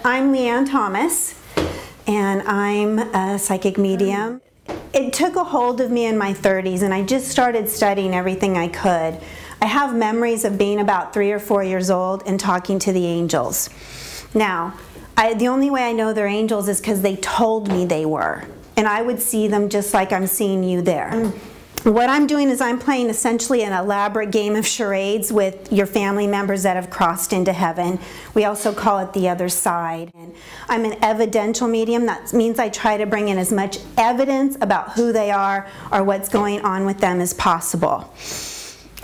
I'm Leanne Thomas, and I'm a psychic medium. It took a hold of me in my 30s, and I just started studying everything I could. I have memories of being about 3 or 4 years old and talking to the angels. Now, the only way I know they're angels is because they told me they were, and I would see them just like I'm seeing you there. What I'm doing is I'm playing essentially an elaborate game of charades with your family members that have crossed into heaven. We also call it the other side. And I'm an evidential medium. That means I try to bring in as much evidence about who they are or what's going on with them as possible.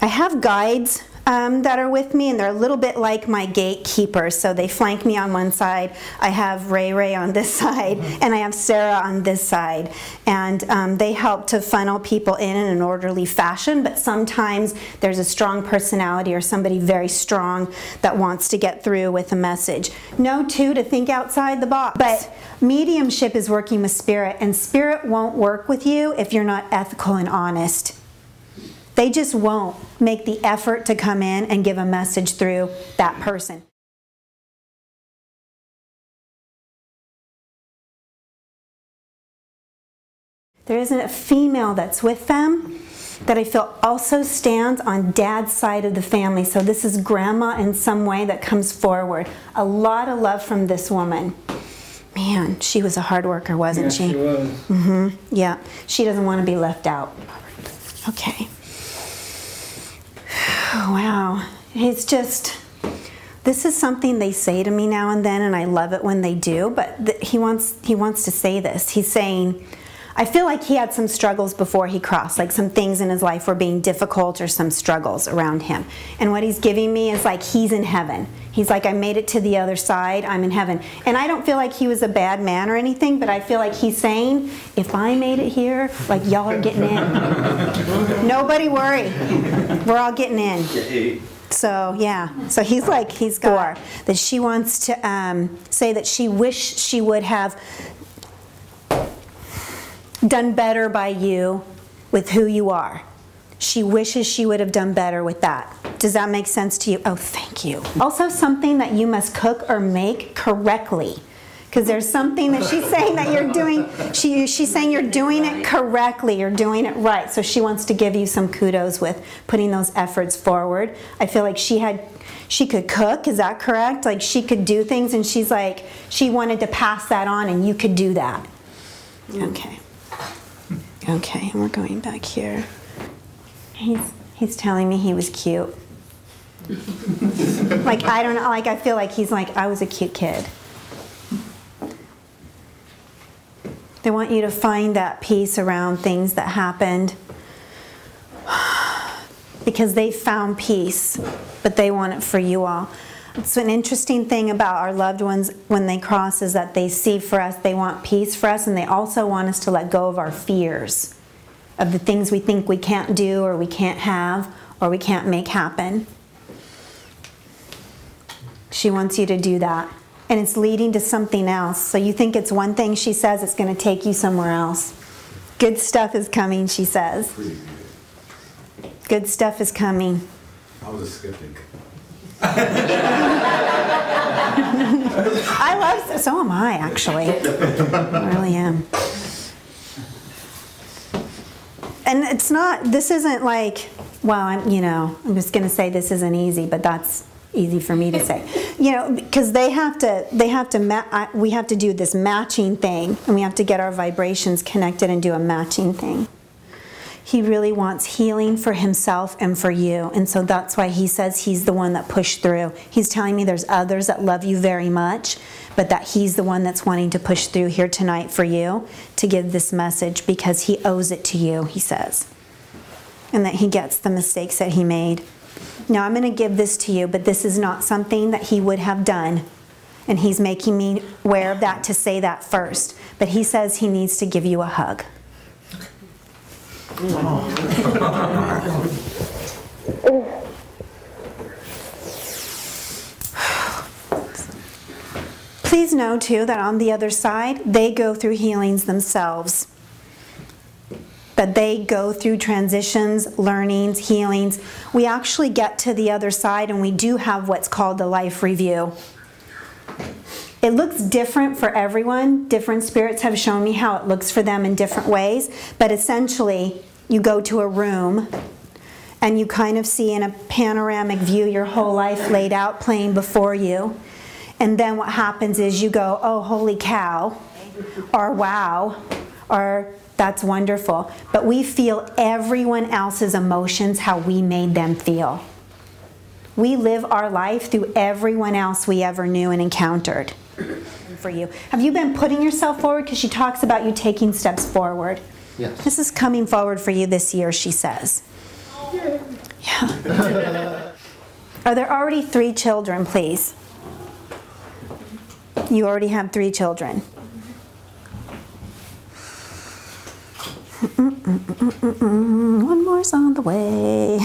I have guides that are with me, and they're a little bit like my gatekeepers. So they flank me on one side. I have Ray on this side, and I have Sarah on this side. And they help to funnel people in an orderly fashion, but sometimes there's a strong personality or somebody very strong that wants to get through with a message. Know, too, to think outside the box. But mediumship is working with spirit, and spirit won't work with you if you're not ethical and honest. They just won't make the effort to come in and give a message through that person. There isn't a female that's with them that I feel also stands on Dad's side of the family. So this is Grandma in some way that comes forward. A lot of love from this woman. Man, she was a hard worker, wasn't she? She was. Mm-hmm. Yeah, she doesn't want to be left out. Okay. Oh, wow. It's just, this is something they say to me now and then, and I love it when they do, but he wants to say this. He's saying, I feel like he had some struggles before he crossed, like some things in his life were being difficult or some struggles around him. And what he's giving me is like he's in heaven. He's like, I made it to the other side, I'm in heaven. And I don't feel like he was a bad man or anything, but I feel like he's saying, if I made it here, like y'all are getting in. Nobody worry, we're all getting in. So yeah, so he's like, he's got that she wants to say that she wished she would have done better by you with who you are. She wishes she would have done better with that. Does that make sense to you? Oh, thank you. Also something that you must cook or make correctly. Because there's something that she's saying that you're doing, she's saying you're doing it correctly, you're doing it right. So she wants to give you some kudos with putting those efforts forward. I feel like she could cook, is that correct? Like she could do things, and she's like, she wanted to pass that on and you could do that. Okay. Okay, and we're going back here. He's telling me he was cute. Like, I don't know, like I feel like he's like, I was a cute kid. They want you to find that peace around things that happened because they found peace, but they want it for you all. It's an interesting thing about our loved ones when they cross is that they see for us, they want peace for us, and they also want us to let go of our fears, of the things we think we can't do or we can't have or we can't make happen. She wants you to do that. And it's leading to something else. So you think it's one thing she says, it's going to take you somewhere else. Good stuff is coming, she says. Good stuff is coming. I was a skeptic. I love, so am I actually. I really am. And it's not, this isn't like, well, I'm just going to say this isn't easy, but that's easy for me to say. You know, because we have to do this matching thing, and we have to get our vibrations connected and do a matching thing. He really wants healing for himself and for you, and so that's why he says he's the one that pushed through. He's telling me there's others that love you very much, but that he's the one that's wanting to push through here tonight for you to give this message because he owes it to you, he says, and that he gets the mistakes that he made. Now I'm going to give this to you, but this is not something that he would have done, and he's making me aware of that to say that first, but he says he needs to give you a hug. Please know too that on the other side they go through healings themselves, that they go through transitions, learnings, healings. We actually get to the other side and we do have what's called a life review. It looks different for everyone. Different spirits have shown me how it looks for them in different ways. But essentially, you go to a room and you kind of see in a panoramic view your whole life laid out playing before you. And then what happens is you go, oh, holy cow, or wow, or that's wonderful. But we feel everyone else's emotions how we made them feel. We live our life through everyone else we ever knew and encountered. For you, have you been putting yourself forward? Because she talks about you taking steps forward. Yes. This is coming forward for you this year, she says. Yeah. Are there already 3 children, please? You already have 3 children. One more's on the way.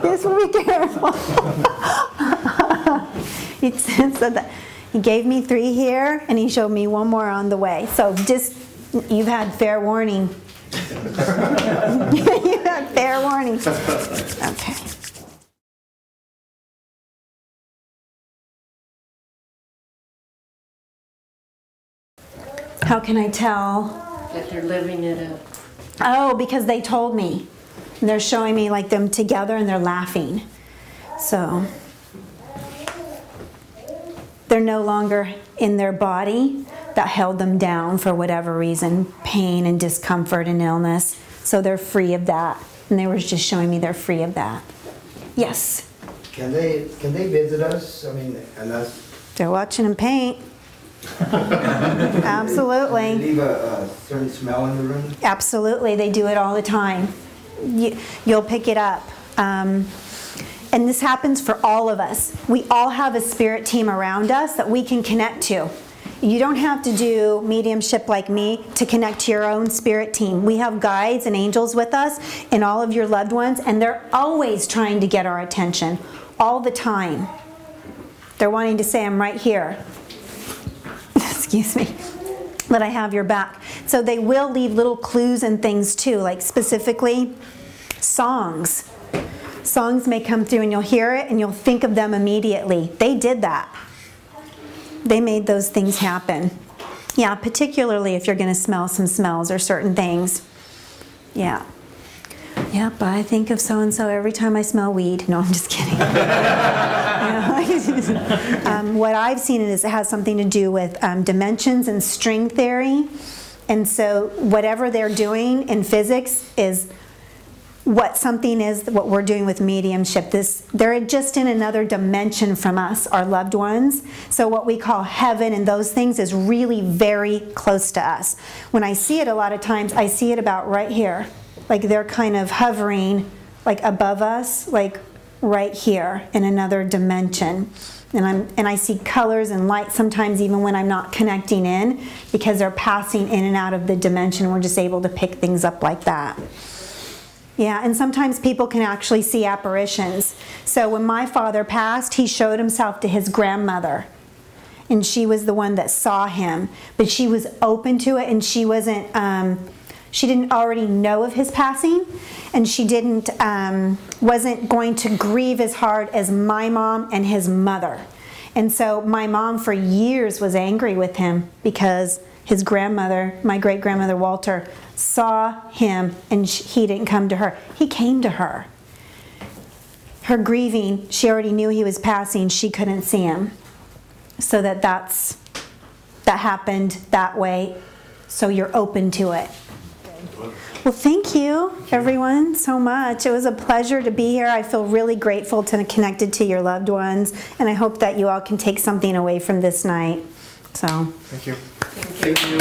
This will be careful. He said that he gave me 3 here, and he showed me 1 more on the way. So just, you've had fair warning. You've had fair warning. Okay. How can I tell? That they're living it up. Oh, because they told me. They're showing me like them together and they're laughing. So they're no longer in their body that held them down for whatever reason, pain and discomfort and illness. So they're free of that. And they were just showing me they're free of that. Yes? Can they visit us? I mean, unless... They're watching them paint. Absolutely. Leave a certain smell in the room? Absolutely, they do it all the time. You'll pick it up. And this happens for all of us. We all have a spirit team around us that we can connect to. You don't have to do mediumship like me to connect to your own spirit team. We have guides and angels with us and all of your loved ones, and they're always trying to get our attention, all the time. They're wanting to say, I'm right here. Excuse me, that I have your back. So they will leave little clues and things too, like specifically songs. Songs may come through and you'll hear it and you'll think of them immediately. They did that. They made those things happen. Yeah, particularly if you're going to smell some smells or certain things. Yeah. Yep, I think of so-and-so every time I smell weed. No, I'm just kidding. What I've seen is it has something to do with dimensions and string theory. And so whatever they're doing in physics is what something is, what we're doing with mediumship. They're just in another dimension from us, our loved ones. So what we call heaven and those things is really very close to us. When I see it a lot of times, I see it about right here. Like they're kind of hovering like above us, like right here in another dimension. And I see colors and light sometimes even when I'm not connecting in, because they're passing in and out of the dimension. We're just able to pick things up like that. Yeah, and sometimes people can actually see apparitions. So when my father passed, he showed himself to his grandmother. And she was the one that saw him. But she was open to it, and she wasn't... she didn't already know of his passing, and she wasn't going to grieve as hard as my mom and his mother. And so my mom for years was angry with him because his grandmother, my great-grandmother Walter, saw him and he didn't come to her. He came to her. Her grieving, she already knew he was passing, she couldn't see him. So that happened that way, so you're open to it. Well, thank you, everyone, so much. It was a pleasure to be here. I feel really grateful to connected to your loved ones, and I hope that you all can take something away from this night. So, thank you. Thank you.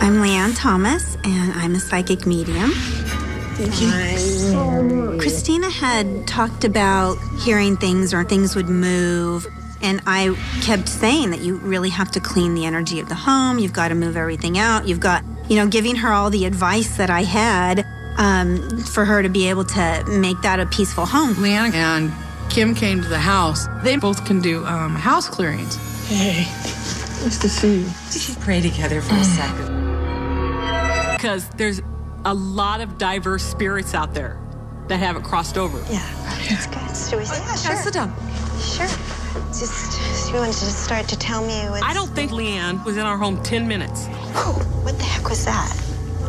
I'm Leanne Thomas, and I'm a psychic medium. Christina had talked about hearing things or things would move, and I kept saying that you really have to clean the energy of the home. You've got to move everything out. You've got, giving her all the advice that I had for her to be able to make that a peaceful home. Leanne and Kim came to the house. They both can do house clearings. Hey, nice to see you. Just pray together for a second. Because there's a lot of diverse spirits out there that haven't crossed over. Yeah, that's good. So we sure. Sit down. Sure. Just you wanted to start to tell me what's... I don't think Leanne was in our home 10 minutes. Oh, what the heck was that?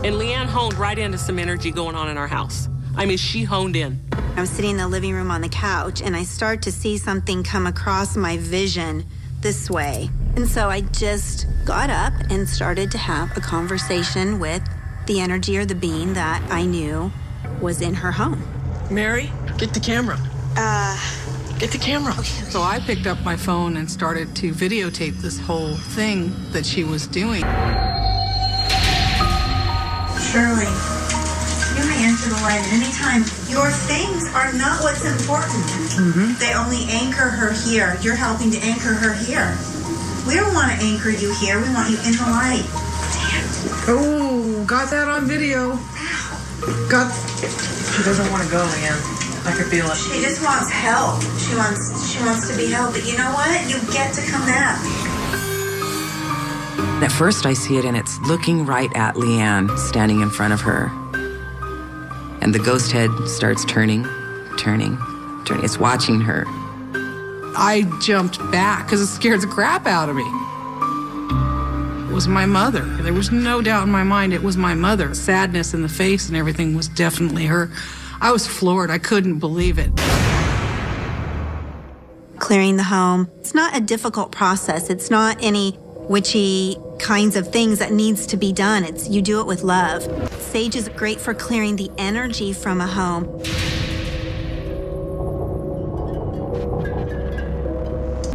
And Leanne honed right into some energy going on in our house. I mean, she honed in. I was sitting in the living room on the couch, and I start to see something come across my vision this way. And so I just got up and started to have a conversation with the energy or the being that I knew was in her home. Mary, get the camera. Get the camera. Okay. So I picked up my phone and started to videotape this whole thing that she was doing. Shirley, you may enter the light at any time. Your things are not what's important. They only anchor her here. You're helping to anchor her here. We don't want to anchor you here. We want you in the light. Oh, got that on video. Got. She doesn't want to go, Leanne. I could feel it. She just wants help. She wants to be helped. But you know what? You get to come back. At first I see it and it's looking right at Leanne, standing in front of her. And the ghost head starts turning. It's watching her. I jumped back because it scared the crap out of me. It was my mother. There was no doubt in my mind it was my mother. Sadness in the face and everything was definitely her. I was floored. I couldn't believe it. Clearing the home, it's not a difficult process. It's not any witchy kinds of things that needs to be done. It's you do it with love. Sage is great for clearing the energy from a home.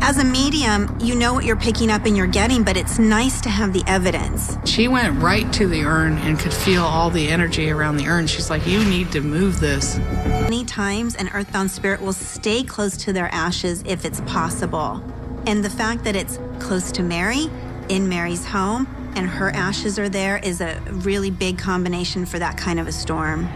As a medium, you know what you're picking up and you're getting, but it's nice to have the evidence. She went right to the urn and could feel all the energy around the urn. She's like, you need to move this. Many times an earthbound spirit will stay close to their ashes if it's possible. And the fact that it's close to Mary, in Mary's home, and her ashes are there is a really big combination for that kind of a storm.